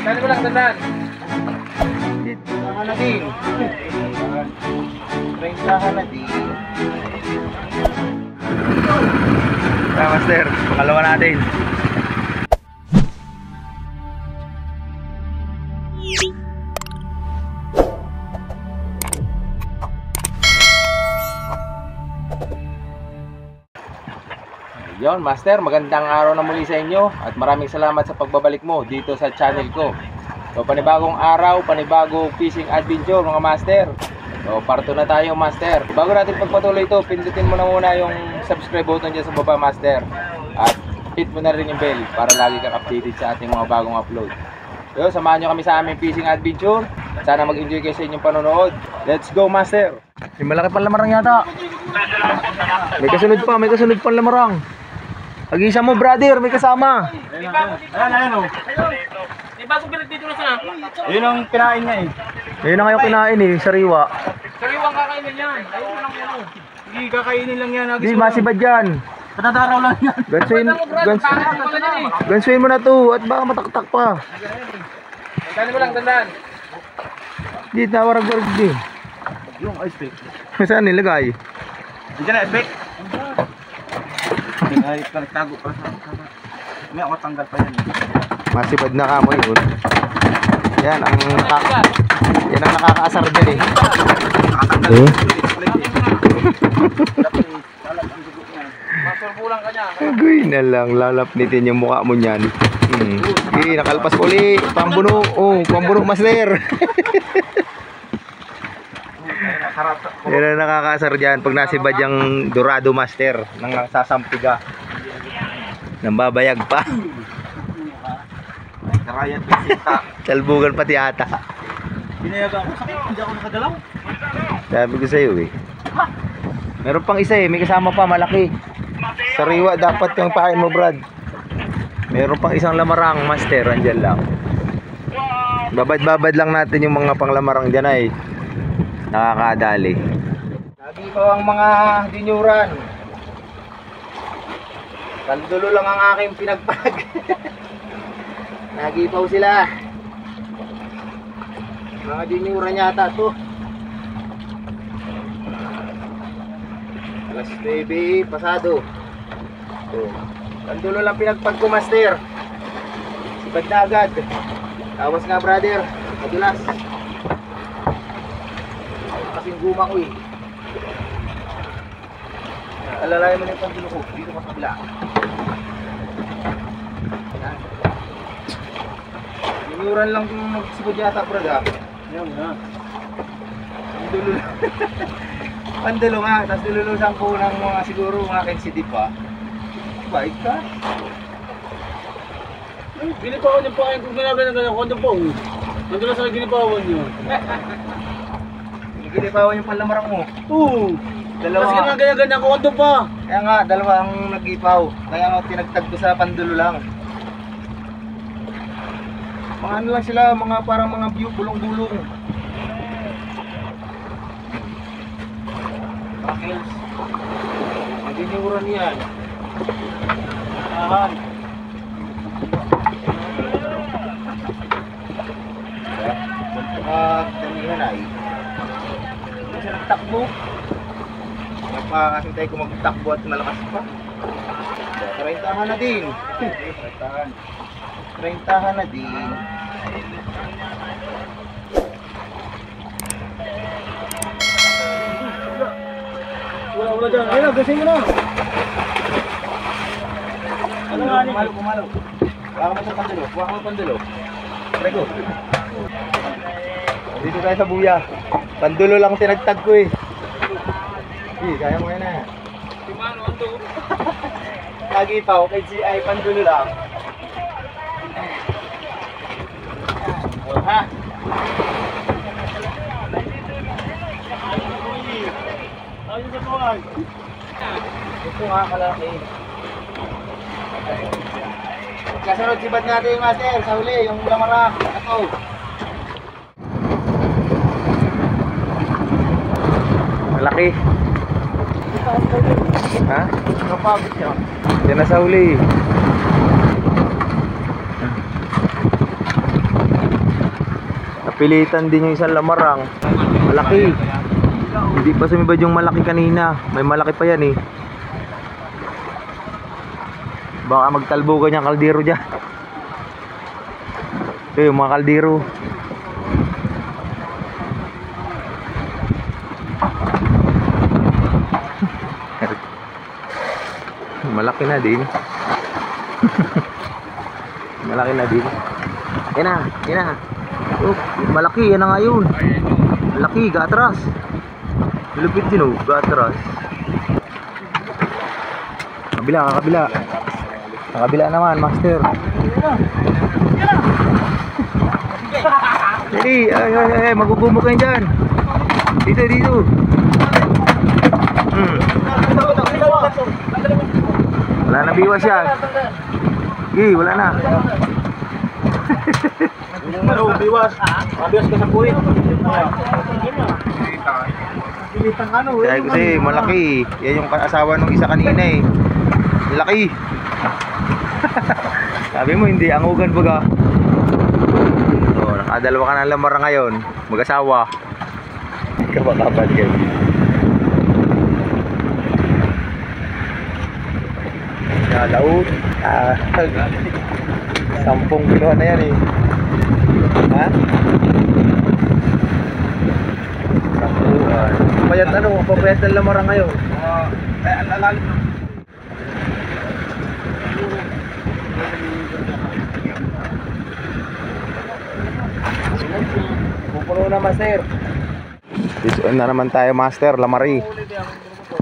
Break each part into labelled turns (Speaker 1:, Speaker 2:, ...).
Speaker 1: Saan mo lang tandaan? Saka na din. 30 na din.
Speaker 2: Master, pangalawa natin.
Speaker 1: Yon, Master, magandang araw na muli sa inyo at maraming salamat sa pagbabalik mo dito sa channel ko. So, panibagong araw, panibagong fishing adventure mga Master. So, parto na tayo, Master. Bago natin pagpatuloy ito, pindutin mo na muna yung subscribe button dyan sa baba, Master. At hit mo na rin yung bell para lagi kang updated sa ating mga bagong upload. So, samahan nyo kami sa aming fishing adventure. Sana mag-enjoy kayo sa inyong panonood. Let's go, Master!
Speaker 2: Yung malaki pang lamarang yata. May kasunod pa lamarang. Pag-isa mo, brother, may kasama.
Speaker 1: Ayan, oh. Yun ang kinain niya eh.
Speaker 2: Ayun na kayo kinain eh, sariwa.
Speaker 1: Sariwang kakainin yan. Ayun lang yan. Hindi, kakainin lang yan.
Speaker 2: Di, masibad yan.
Speaker 1: Patadaraw lang yan.
Speaker 2: Gansuin mo na to at baka mataktak pa.
Speaker 1: Tandaan mo lang, tandaan.
Speaker 2: Di, tawarag-warag din.
Speaker 1: Yung ice pick.
Speaker 2: Saan nilagay?
Speaker 1: Diyan na, ice pick. Ay, tago pa sa may ako tanggal pa yan.
Speaker 2: Masibad na kamo yun. Yan ang nakakaasar din eh.
Speaker 1: Masurbulang ka niya.
Speaker 2: Agoy na lang, lalapnitin yung mukha mo niyan. Okay, nakalpas uli. Pambuno, pambuno, Master. Yan ang nakakaasar dyan pag nasibad yung Dorado, Master. Nang sasampiga. Nang babayag pa.
Speaker 1: Karayat pisita.
Speaker 2: Salbugan pati ata.
Speaker 1: Binayaga ako, sakit, hindi ako nakagalaw.
Speaker 2: Sabi ko sa'yo eh. Meron pang isa eh, may kasama pa, malaki. Sariwa dapat yung pahain mo, Brad. Meron pang isang lamarang, Master, andyan lang. Babad-babad lang natin yung mga panglamarang dyan ay nakakadali.
Speaker 1: Lagi ko ang mga dinyuran. Kandulo lang ang aking pinagpag. Nagipaw sila. Mga dinyuran yata to. Alas 9 pasado. Kandulo lang pinagpag ko, Master. Sibad na agad. Tawas nga, brother. Madulas. Kasing guma ko eh. Alalayan mo na yung pandulo ko. Dito pa kabila. Dinyuran lang kung nagsibod yata, brad ha. Ayan ha. Pandulo lang. Pandulo nga. Tapos nilulusan ko ng mga siguro mga kensidi pa. Bait ka.
Speaker 3: Ginipawan yung pakain kung ginagawa ng ganyan, kondo po. Nandun lang sa ginipawan nyo.
Speaker 1: Ginipawan yung panlamarang mo.
Speaker 3: Oo.
Speaker 1: Dalawa.
Speaker 3: Kasi ganyan-ganyan, kondo pa.
Speaker 1: Kaya nga, dalawa ang nag-ipaw. Kaya nga tinagtag ko sa pandulo lang. Mga ano lang sila, mga parang mga view, bulong-bulong. Bakils. Ang dinyuran yan. Ahan. Damihan ay. Hindi siya nagtakbo. Napakasintay ko magtakbo at malakas pa. 30 na din. 30 na din.
Speaker 3: Wala dyan. Ayun na, gasing mo na.
Speaker 1: Ano nga ni? Kumalo. Wala mo sa pandulo. Wala mo pandulo. Prego. Dito tayo sa buya. Pandulo lang tinagtag ko eh. Kaya mo yan eh.
Speaker 3: Si Mano, ando.
Speaker 1: Lagi pa, okay si ay pandulo lang. Ha?
Speaker 3: Ayun sa tuwag.
Speaker 1: Ito nga kalaki. Kasunod sibat natin, Master, sa huli, yung lamarak. Ako.
Speaker 2: Malaki. Ha?
Speaker 1: Kapagod siya.
Speaker 2: Yan na sa huli. Napilitan din yung isang lamarang. Malaki. Hindi pa sumibad yung malaki kanina. May malaki pa yan eh. Baka magtalbogan yung kaldero dyan. Ito yung mga kaldero. Malaki na din. Malaki na din. Yan na, yan na. Oh, malaki, yan na nga yun. Malaki, gatras. Lupit din oh, gatras. Kabila, kabila. Kabila naman, master. Jadi, ay, magugumok kayo dyan. Dito, dito. Wala na biwas yan. Wala na.
Speaker 3: Ano, biwas. Biwas ka sa puwit.
Speaker 2: Kaya kasi malaki. Yan yung asawa ng isa kanina eh. Laki. Sabi mo hindi, angugan baga. So, nakadalawa ka ng lamara ngayon. Mag-asawa. Kabakabad kayo. Laut. 10 kilo na yan eh. Ha? Payat ano? Papayat ng lamara ngayon.
Speaker 3: Alalim.
Speaker 1: Pupuno na, master.
Speaker 2: Dito na naman tayo, master. Lamari.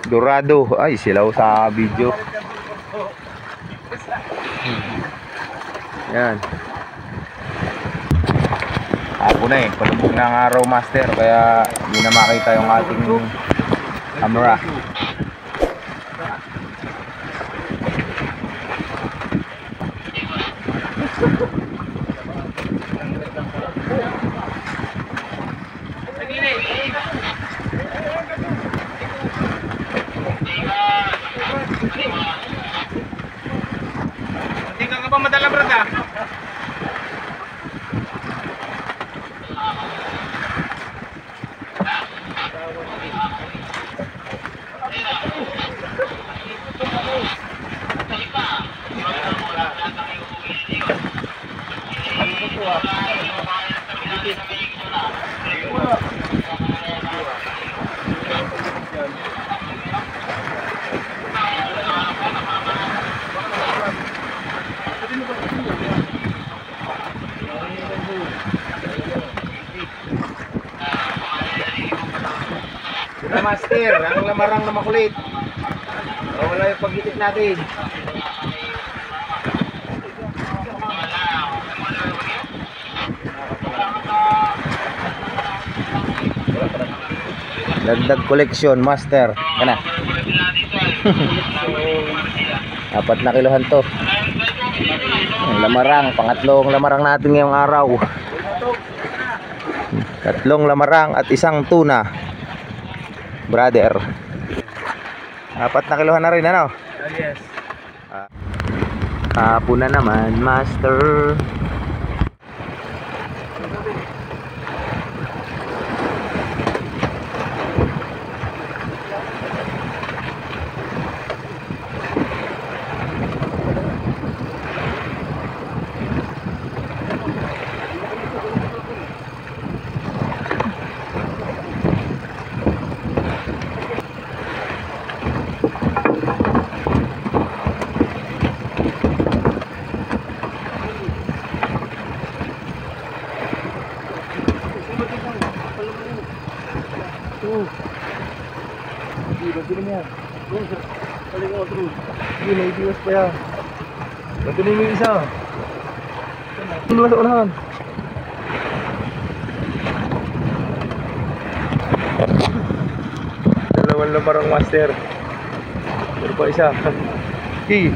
Speaker 2: Dorado. Ay, silaw sa video. Yan. Hapon na eh. Palubog na ang araw, master. Kaya hindi na makita yung ating camera.
Speaker 3: Tingnan ka pa madala, brada.
Speaker 1: Ito, master, ang lamarang na makulit. Wala yung paghitik natin.
Speaker 2: Dagdag collection, master. Kana. 4 na kilohan to. Ang lamarang, pangatlong lamarang natin ngayong araw. 3 lamarang at 1 tuna. Brother. 4 na kilohan na rin, ano?
Speaker 3: Yes.
Speaker 2: Hapon na naman, master. May biwas pa yan. Patuloy mo yung isa. Biwas sa unahan. Dalawang lamarang, master. Pero pa isa. Key.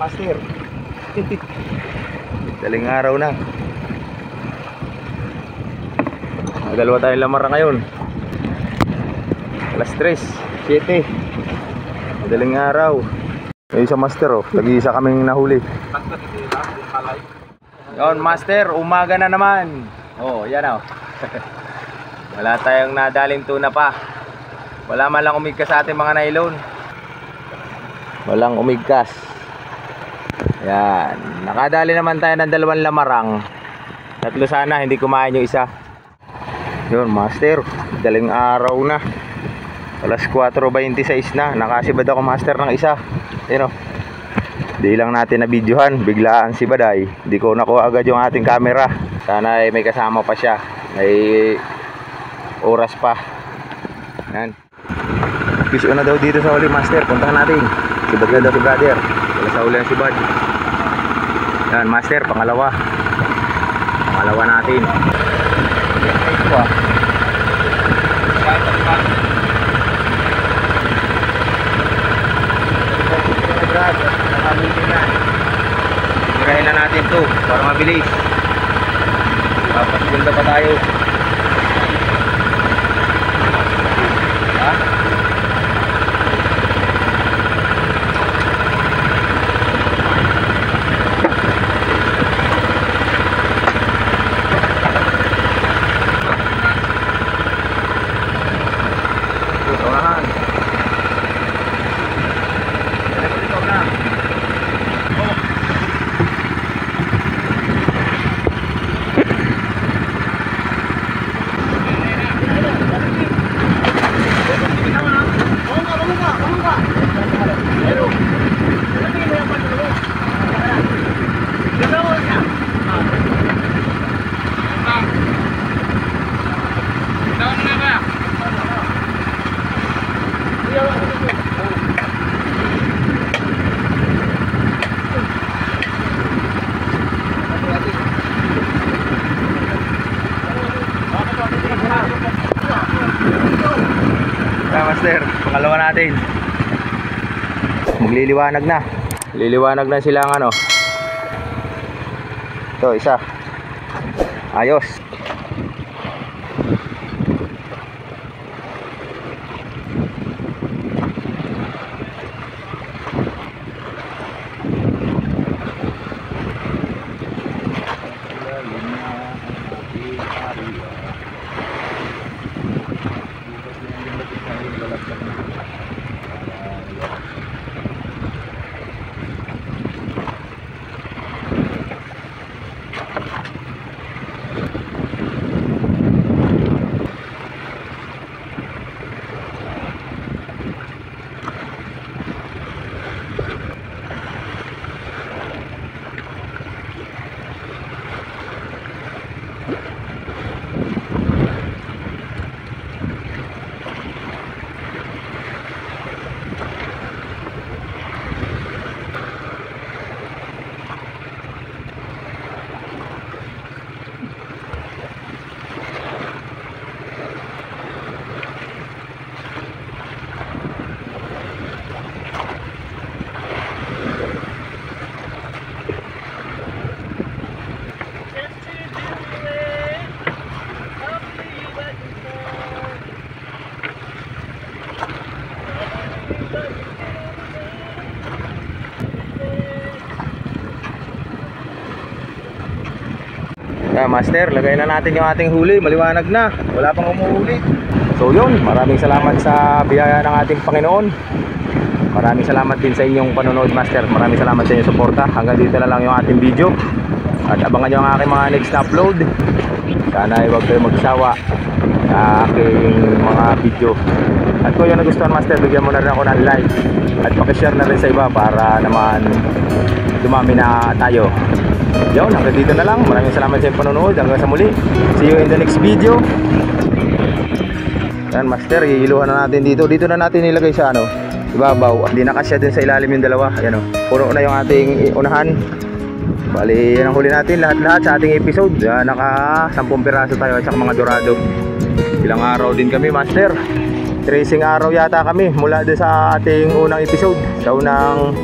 Speaker 2: master. Daling araw na. Dalawa tayong lamara ngayon. Alas 3, 7. Madaling araw. May isa master oh, lagi-isa kaming nahuli. Yon master, umaga na naman. Oh, yan oh. Wala tayong nadaling tuna pa. Wala man lang umigkas sa ating mga nylon. Walang umigkas. Yan, nakadali naman tayo ng 2 lamarang. 3 sana, hindi kumain yung isa. Yun master, daling araw na. Alas 4:26 na. Nakasibad ako master ng isa. Yun o. Di lang natin na videohan. Biglaan si Baday. Di ko nakuha agad yung ating camera. Sana ay may kasama pa siya. May oras pa. Yan. Piso na daw dito sa huli master. Puntahan natin. Sibad ka daw si brother. Wala sa huli ang sibad. Yan master. Pangalawa natin. Ito ah. Tirahin na natin to para mabilis. Papasigil na pa tayo. Ha? Master, pangalawa natin. Magliliwanag na. Liliwanag na silang ano. Ito, isa. Ayos. Master, lagay na natin yung ating huli. Maliwanag na, wala pang umuhuli. So yun, maraming salamat sa biyaya ng ating Panginoon. Maraming salamat din sa inyong panonood master. Maraming salamat sa inyong suporta. Hanggang dito na lang yung ating video. At abangan nyo ang aking mga next na upload. Sana ay huwag kayo magsawa sa aking mga video. At kung yung nagustuhan master, bigyan mo na rin ako ng like. At pakishare na rin sa iba para naman dumami na tayo. Yun, hanggang dito na lang. Maraming salamat sa inyong panonood. Hanggang sa muli. See you in the next video. Yan master, iiluhan na natin dito. Dito na natin nilagay sa ano, ibabaw. Hindi na kasya din sa ilalim yung dalawa. Ayan o, puno na yung ating unahan. Bali, yan ang huli natin lahat-lahat sa ating episode. Naka 10 piraso tayo at saka mga dorado. Ilang araw din kami master. Tracing araw yata kami mula doon sa ating unang episode. Sa unang